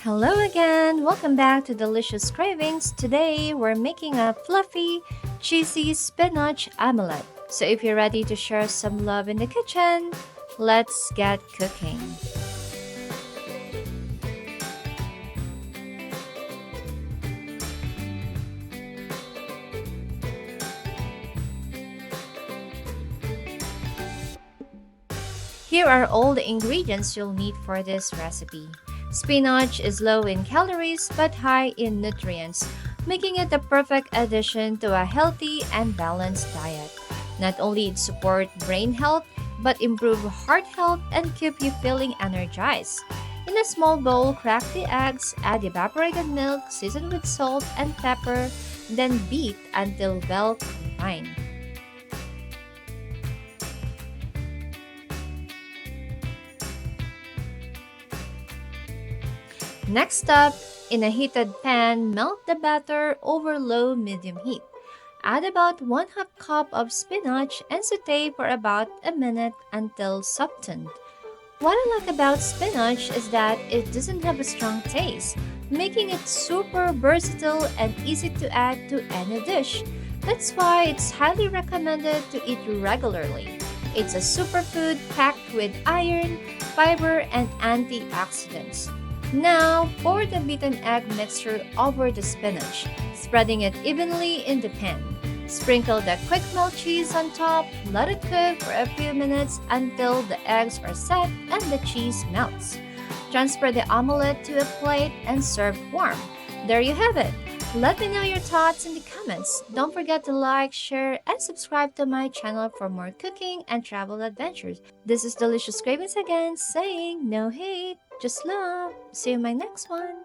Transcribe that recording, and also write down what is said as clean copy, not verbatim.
Hello again! Welcome back to Delicious Cravings. Today we're making a fluffy, cheesy spinach omelette. So if you're ready to share some love in the kitchen, let's get cooking. Here are all the ingredients you'll need for this recipe. Spinach is low in calories but high in nutrients, making it the perfect addition to a healthy and balanced diet. Not only it support brain health, but improve heart health and keep you feeling energized. In a small bowl, crack the eggs, add evaporated milk, season with salt and pepper, then beat until well combined. Next up, in a heated pan, melt the batter over low-medium heat. Add about 1/2 cup of spinach and saute for about a minute until softened. What I like about spinach is that it doesn't have a strong taste, making it super versatile and easy to add to any dish. That's why it's highly recommended to eat regularly. It's a superfood packed with iron, fiber, and antioxidants. Now, pour the beaten egg mixture over the spinach, spreading it evenly in the pan. Sprinkle the quick melt cheese on top, let it cook for a few minutes until the eggs are set and the cheese melts. Transfer the omelette to a plate and serve warm. There you have it. Let me know your thoughts in the comments. Don't forget to like, share, and subscribe to my channel for more cooking and travel adventures. This is Delicious Cravings again, saying no hate, just love. See you in my next one.